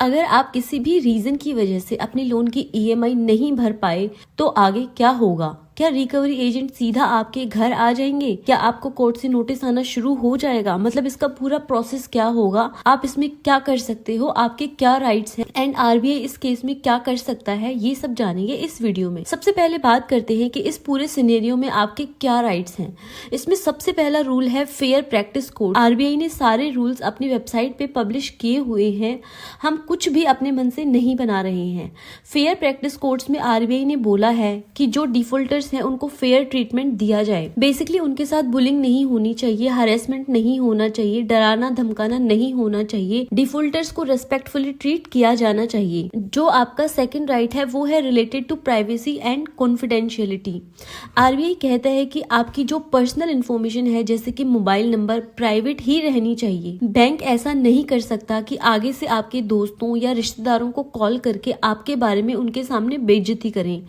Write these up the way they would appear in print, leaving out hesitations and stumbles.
अगर आप किसी भी रीजन की वजह से अपने लोन की ईएमआई नहीं भर पाए तो आगे क्या होगा? क्या रिकवरी एजेंट सीधा आपके घर आ जाएंगे? क्या आपको कोर्ट से नोटिस आना शुरू हो जाएगा? मतलब इसका पूरा प्रोसेस क्या होगा? आप इसमें क्या कर सकते हो? आपके क्या राइट्स हैं? एंड आरबीआई इस केस में क्या कर सकता है? ये सब जानेंगे इस वीडियो में। सबसे पहले बात करते हैं कि इस पूरे सिनेरियो में आपके क्या राइट्स हैं। इसमें सबसे पहला रूल है फेयर प्रैक्टिस कोड। आरबीआई ने सारे रूल्स अपनी वेबसाइट पे पब्लिश किए हुए हैं। हम कुछ भी अपने मन से नहीं बना रहे हैं। फेयर प्रैक्टिस कोड्स में आरबीआई ने बोला है कि जो डिफॉल्टर्स हैं उनको फेयर ट्रीटमेंट दिया जाए। बेसिकली उनके साथ बुलिंग नहीं होनी चाहिए, हरेसमेंट नहीं होना चाहिए, डराना धमकाना नहीं होना चाहिए। डिफॉल्टर्स को रेस्पेक्टफुली ट्रीट किया जाना चाहिए। जो आपका सेकंड राइट है वो है related to privacy and confidentiality. RBI कहता है कि आपकी जो पर्सनल इंफॉर्मेशन है जैसे कि मोबाइल नंबर प्राइवेट ही रहनी चाहिए। बैंक ऐसा नहीं कर सकता कि आगे से आपके दोस्तों या रिश्तेदारों को कॉल करके आपके बारे में उनके सामने बेइज्जती करें।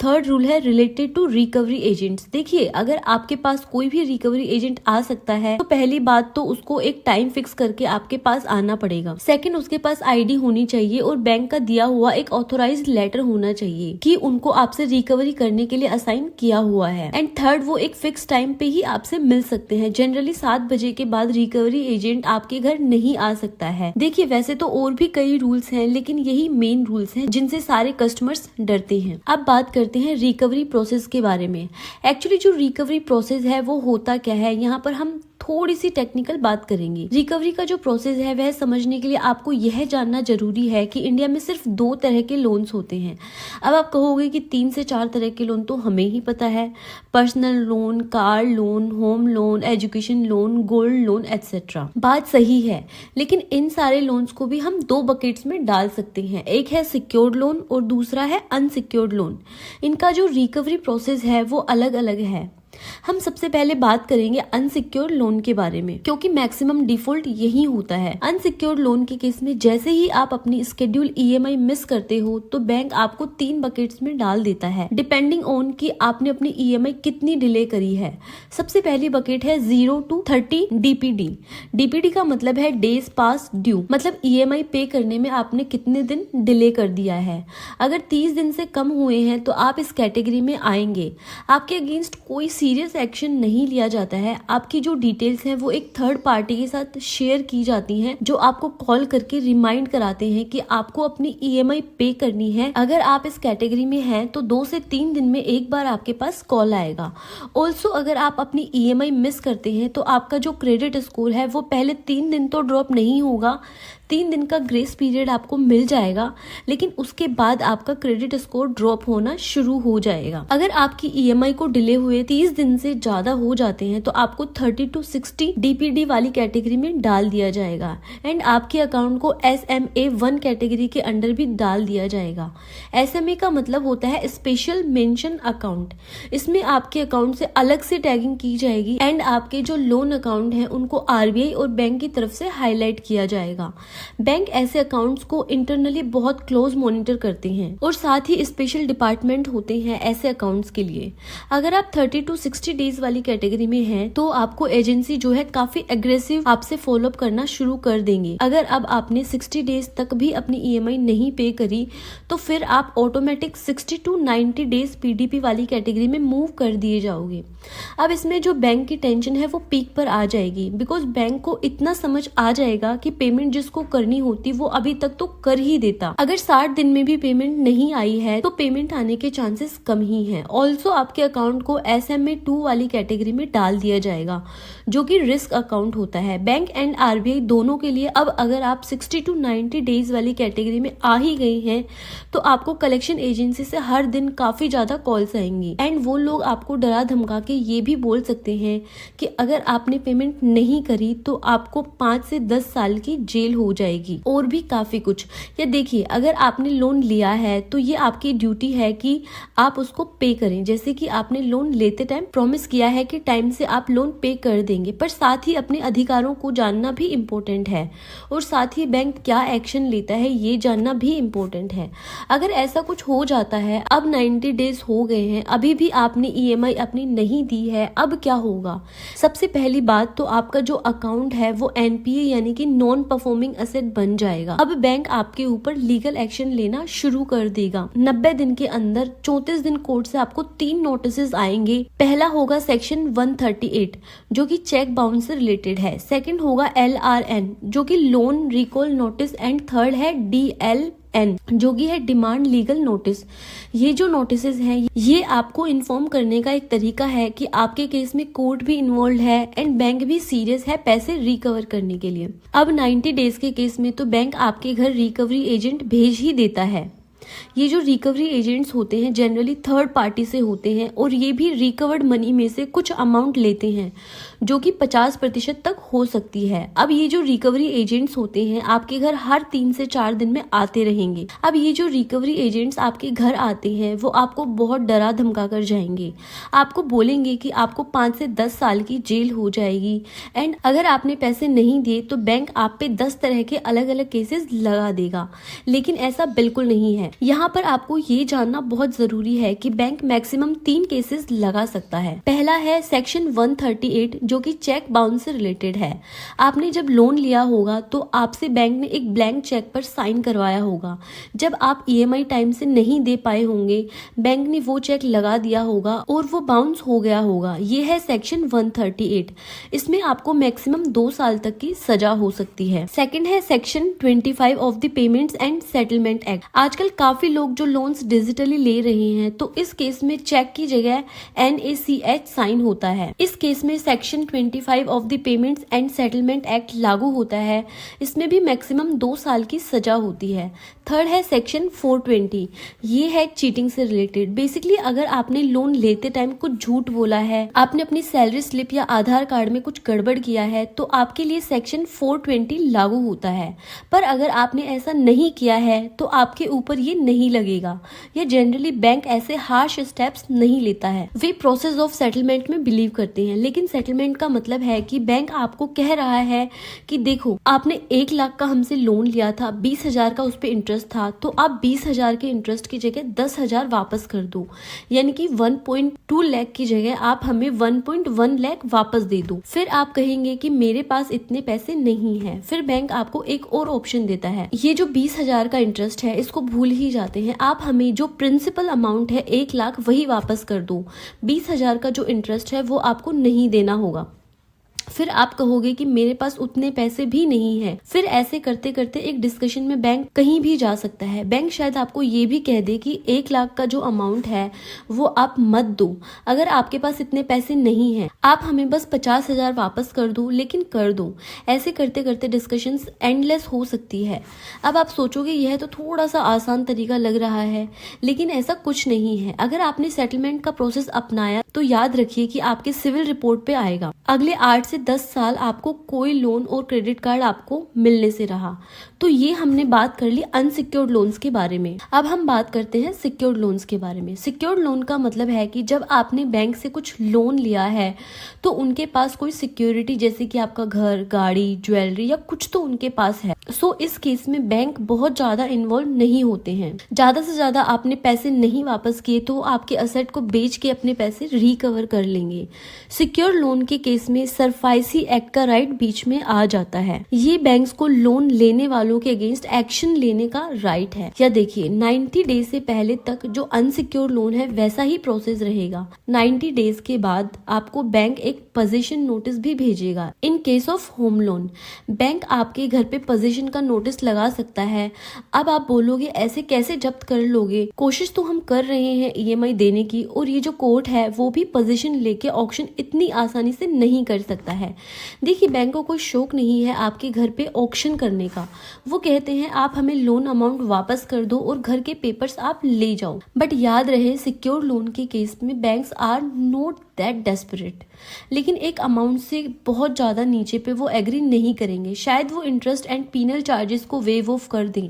थर्ड रूल है रिलेटेड टू रिकवरी एजेंट्स। देखिए, अगर आपके पास कोई भी रिकवरी एजेंट आ सकता है तो पहली बात तो उसको एक टाइम फिक्स करके आपके पास आना पड़ेगा। सेकंड, उसके पास आईडी होनी चाहिए और बैंक का दिया हुआ एक ऑथोराइज्ड लेटर होना चाहिए कि उनको आपसे रिकवरी करने के लिए असाइन किया हुआ है। एंड थर्ड, वो एक फिक्स टाइम पे ही आपसे मिल सकते हैं। जनरली 7 बजे के बाद रिकवरी एजेंट आपके घर नहीं आ सकता है। देखिए, वैसे तो और भी कई रूल्स हैं लेकिन यही मेन रूल्स हैं जिनसे सारे कस्टमर्स डरते हैं। अब बात करते हैं रिकवरी प्रोसेस के बारे में। एक्चुअली जो रिकवरी प्रोसेस है वो होता क्या है, यहाँ पर हम थोड़ी सी टेक्निकल बात करेंगे। रिकवरी का जो प्रोसेस है वह समझने के लिए आपको यह जानना जरूरी है कि इंडिया में सिर्फ 2 तरह के लोन्स होते हैं। अब आप कहोगे कि 3 से 4 तरह के लोन तो हमें ही पता है, personal loan, car loan, home loan, education loan, gold loan etcetera. बात सही है, लेकिन इन सारे लोन्स को भी हम 2 बकेट्स में डाल सकते हैं। एक है सिक्योर्ड लोन और दूसरा है अनसिक्योर्ड लोन। इनका जो रिकवरी प्रोसेस है वो अलग अलग है। हम सबसे पहले बात करेंगे अनसिक्योर्ड लोन के बारे में, क्योंकि मैक्सिमम डिफॉल्ट यही होता है। अनसिक्योर्ड लोन के केस में जैसे ही आप अपनी स्केड्यूल ईएमआई मिस करते हो तो बैंक आपको 3 बकेट्स में डाल देता है, डिपेंडिंग ऑन कि आपने अपनी ईएमआई कितनी डिले करी है। सबसे पहली बकेट है 0 to 30 डीपीडी। डीपीडी का मतलब है डेज पास ड्यू, मतलब ईएमआई पे करने में आपने कितने दिन डिले कर दिया है। अगर 30 दिन से कम हुए हैं तो आप इस कैटेगरी में आएंगे। आपके अगेंस्ट कोई सीरियस एक्शन नहीं लिया जाता है। आपकी जो डिटेल्स हैं वो एक थर्ड पार्टी के साथ शेयर की जाती हैं, जो आपको कॉल करके रिमाइंड कराते हैं कि आपको अपनी ईएमआई पे करनी है। अगर आप इस कैटेगरी में हैं तो 2 से 3 दिन में एक बार आपके पास कॉल आएगा। ऑल्सो अगर आप अपनी ईएमआई मिस करते हैं तो आपका जो क्रेडिट स्कोर है वो पहले 3 दिन तो ड्रॉप नहीं होगा, 3 दिन का ग्रेस पीरियड आपको मिल जाएगा, लेकिन उसके बाद आपका क्रेडिट स्कोर ड्रॉप होना शुरू हो जाएगा। अगर आपकी ईएमआई को डिले हुए 30 दिन से ज्यादा हो जाते हैं तो आपको 30 to 60 डीपीडी वाली कैटेगरी में डाल दिया जाएगा एंड आपके अकाउंट को SMA 1 कैटेगरी के अंडर भी डाल दिया जाएगा। SMA का मतलब होता है स्पेशल मेंशन अकाउंट। इसमें आपके अकाउंट से अलग से टैगिंग की जाएगी एंड आपके जो लोन अकाउंट है उनको आरबीआई और बैंक की तरफ से हाईलाइट किया जाएगा। बैंक ऐसे अकाउंट्स को इंटरनली बहुत क्लोज मॉनिटर करते हैं और साथ ही स्पेशल डिपार्टमेंट होते हैं ऐसे अकाउंट्स के लिए। अगर आप 30 to 60 डेज वाली कैटेगरी में हैं तो आपको एजेंसी जो है काफी एग्रेसिव आपसे फॉलो अप करना शुरू कर देंगे। अगर अब आपने 60 डेज तक भी अपनी ईएमआई नहीं पे करी तो फिर आप ऑटोमेटिक 60 to 90 डेज पीडीपी वाली कैटेगरी में मूव कर दिए जाओगे। अब इसमें जो बैंक की टेंशन है वो पीक पर आ जाएगी, बिकॉज बैंक को इतना समझ आ जाएगा कि पेमेंट जिसको करनी होती वो अभी तक तो कर ही देता। अगर 60 दिन में भी पेमेंट नहीं आई है तो पेमेंट आने के चांसेस कम ही हैं। ऑल्सो आपके अकाउंट को SMA 2 वाली कैटेगरी में डाल दिया जाएगा, जो कि रिस्क अकाउंट होता है। बैंक एंड आरबीआई दोनों के लिए अब अगर आप 60 to 90 डेज वाली कैटेगरी में आ ही गए हैं तो आपको कलेक्शन एजेंसी से हर दिन काफी ज्यादा कॉल्स आएंगी एंड वो लोग आपको डरा धमका के ये भी बोल सकते हैं कि अगर आपने पेमेंट नहीं करी तो आपको 5 से 10 साल की जेल हो जाएगी और भी काफी कुछ। या देखिए, अगर आपने लोन लिया है तो ये आपकी ड्यूटी है कि आप उसको पे करें। जैसे कि आपने लोन लेते टाइम प्रॉमिस किया है कि टाइम से आप लोन पे कर देंगे, पर साथ ही अपने अधिकारों को जानना भी इम्पोर्टेंट है और साथ ही बैंक क्या एक्शन लेता है ये जानना भी इम्पोर्टेंट है। अगर ऐसा कुछ हो जाता है, अब 90 डेज हो गए हैं, अभी भी आपने ईएमआई अपनी नहीं दी है, अब क्या होगा? सबसे पहली बात तो आपका जो अकाउंट है वो एनपीए यानी कि नॉन परफॉर्मिंग एसेट बन जाएगा। अब बैंक आपके ऊपर लीगल एक्शन लेना शुरू कर देगा। 90 दिन के अंदर 34 दिन कोर्ट से आपको 3 नोटिस आएंगे। पहला होगा सेक्शन 138 जो कि चेक बाउंस से रिलेटेड है। सेकंड होगा LRN जो कि loan recall notice and third है DLN जो कि है डिमांड लीगल नोटिस। ये जो नोटिसेस हैं ये आपको इन्फॉर्म करने का एक तरीका है कि आपके केस में कोर्ट भी इन्वॉल्व है एंड बैंक भी सीरियस है पैसे रिकवर करने के लिए। अब 90 डेज के केस में तो बैंक आपके घर रिकवरी एजेंट भेज ही देता है। ये जो रिकवरी एजेंट्स होते हैं जनरली थर्ड पार्टी से होते हैं और ये भी रिकवर्ड मनी में से कुछ अमाउंट लेते हैं जो कि 50% तक हो सकती है। अब ये जो रिकवरी एजेंट्स होते हैं आपके घर हर 3 से 4 दिन में आते रहेंगे। अब ये जो रिकवरी एजेंट्स आपके घर आते हैं वो आपको बहुत डरा धमका कर जाएंगे। आपको बोलेंगे कि आपको 5 से 10 साल की जेल हो जाएगी एंड अगर आपने पैसे नहीं दिए तो बैंक आप पे 10 तरह के अलग अलग केसेस लगा देगा। लेकिन ऐसा बिल्कुल नहीं है। यहाँ पर आपको ये जानना बहुत जरूरी है कि बैंक मैक्सिमम 3 केसेस लगा सकता है। पहला है सेक्शन 138 जो कि चेक बाउंस से रिलेटेड है। आपने जब लोन लिया होगा तो आपसे बैंक ने एक ब्लैंक चेक पर साइन करवाया होगा। जब आप EMI टाइम से नहीं दे पाए होंगे बैंक ने वो चेक लगा दिया होगा और वो बाउंस हो गया होगा। ये है सेक्शन 138। इसमें आपको मैक्सिमम 2 साल तक की सजा हो सकती है। सेकंड है section 25 of the payments and settlement act. आजकल काफी लोग जो लोन्स डिजिटली ले रहे हैं तो इस केस में चेक की जगह NACH साइन होता है। इस केस में section 25 of the payments and settlement act लागू होता है। इसमें भी मैक्सिमम 2 साल की सजा होती है। थर्ड है सेक्शन 420। ये है चीटिंग से रिलेटेड। बेसिकली अगर आपने लोन लेते टाइम कुछ झूठ बोला है, आपने अपनी सैलरी स्लिप या आधार कार्ड में कुछ गड़बड़ किया है तो आपके लिए सेक्शन 420 लागू होता है। पर अगर आपने ऐसा नहीं किया है तो आपके ऊपर ये नहीं लगेगा। या जनरली बैंक ऐसे हार्श स्टेप्स नहीं लेता है। वे प्रोसेस ऑफ सेटलमेंट में बिलीव करते हैं। लेकिन सेटलमेंट का मतलब है कि बैंक आपको कह रहा है कि देखो आपने 1 लाख का हमसे लोन लिया था, 20,000 का उस पर इंटरेस्ट था तो आप 20,000 के इंटरेस्ट की जगह 10,000 वापस कर दो। यानी कि 1.2 लाख की जगह आप हमें 1.1 लाख वापस दे दो। फिर आप कहेंगे कि मेरे पास इतने पैसे नहीं है। फिर बैंक आपको एक और ऑप्शन देता है। ये जो 20,000 का इंटरेस्ट है इसको भूल ही जाते हैं। आप हमें जो प्रिंसिपल अमाउंट है 1 लाख वही वापस कर दो। 20,000 का जो इंटरेस्ट है वो आपको नहीं देना होगा। फिर आप कहोगे कि मेरे पास उतने पैसे भी नहीं है। फिर ऐसे करते करते एक डिस्कशन में बैंक कहीं भी जा सकता है। बैंक शायद आपको ये भी कह दे कि 1 लाख का जो अमाउंट है वो आप मत दो। अगर आपके पास इतने पैसे नहीं है आप हमें बस 50,000 वापस कर दो, लेकिन कर दो। ऐसे करते करते डिस्कशंस एंडलेस हो सकती है। अब आप सोचोगे यह तो थोड़ा सा आसान तरीका लग रहा है, लेकिन ऐसा कुछ नहीं है। अगर आपने सेटलमेंट का प्रोसेस अपनाया तो याद रखिए कि आपके सिविल रिपोर्ट पे आएगा। अगले 8 से 10 साल आपको कोई लोन और क्रेडिट कार्ड आपको मिलने से रहा। तो ये हमने बात कर ली अनसिक्योर्ड लोन्स के बारे में। अब हम बात करते हैं सिक्योर्ड लोन्स के बारे में। सिक्योर्ड लोन का मतलब है कि जब आपने बैंक से कुछ लोन लिया है तो उनके पास कोई सिक्योरिटी जैसे कि आपका घर, गाड़ी, ज्वेलरी या कुछ तो उनके पास है। सो इस केस में बैंक बहुत ज्यादा इन्वॉल्व नहीं होते हैं। ज्यादा से ज्यादा आपने पैसे नहीं वापस किए तो आपके असेट को बेच के अपने पैसे रिकवर कर लेंगे। सिक्योर लोन के केस में सरफाइसी एक्ट का राइट बीच में आ जाता है। ये बैंक्स को लोन लेने वालों के अगेंस्ट एक्शन लेने का राइट है। या देखिए 90 डेज से पहले तक जो अनसिक्योर लोन है वैसा ही प्रोसेस रहेगा। 90 डेज के बाद आपको बैंक एक पोजीशन नोटिस भी भेजेगा। In case of home loan bank आपके घर पे पोजीशन का नोटिस लगा सकता है। अब आप बोलोगे ऐसे कैसे जब्त कर लोगे? कोशिश तो हम कर रहे हैं EMI देने की, और ये जो कोर्ट है वो भी पोजीशन लेके ऑक्शन इतनी आसानी से नहीं कर सकता है। देखिए बैंक को कोई शौक नहीं है आपके घर पे ऑक्शन करने का। वो कहते हैं आप हमें लोन अमाउंट वापस कर दो और घर के पेपर्स आप ले जाओ। बट याद रहे सिक्योर लोन के केस में banks are not that desperate. लेकिन एक अमाउंट से बहुत ज्यादा नीचे पे वो एग्री नहीं करेंगे। शायद वो इंटरेस्ट एंड पीनल चार्जेस को वेव ऑफ कर दें,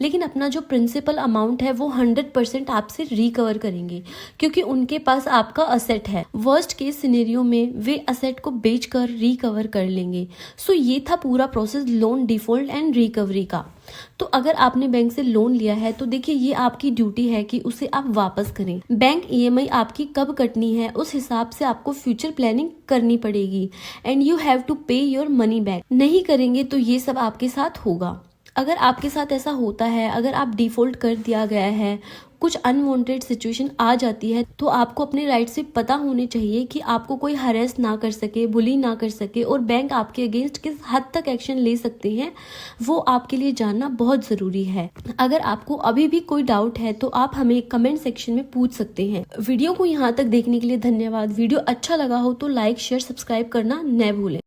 लेकिन अपना जो प्रिंसिपल अमाउंट है वो 100% आपसे रिकवर करेंगे क्योंकि उनके पास आपका असेट है। वर्स्ट केस सिनेरियो में वे असेट को बेचकर रिकवर कर लेंगे। सो ये था पूरा process loan default and recovery का। तो अगर आपने बैंक से लोन लिया है तो देखिए ये आपकी ड्यूटी है कि उसे आप वापस करें। बैंक ईएमआई आपकी कब कटनी है उस हिसाब से आपको फ्यूचर प्लानिंग करनी पड़ेगी एंड यू हैव टू पे योर मनी बैक। नहीं करेंगे तो ये सब आपके साथ होगा। अगर आपके साथ ऐसा होता है, अगर आप डिफॉल्ट कर दिया गया है, कुछ अनवांटेड सिचुएशन आ जाती है, तो आपको अपने राइट से पता होने चाहिए कि आपको कोई हरेस ना कर सके, बुली ना कर सके और बैंक आपके अगेंस्ट किस हद तक एक्शन ले सकते हैं वो आपके लिए जानना बहुत ज़रूरी है। अगर आपको अभी भी कोई डाउट है तो आप हमें कमेंट सेक्शन में पूछ सकते हैं। वीडियो को यहाँ तक देखने के लिए धन्यवाद। वीडियो अच्छा लगा हो तो लाइक शेयर सब्सक्राइब करना न भूलें।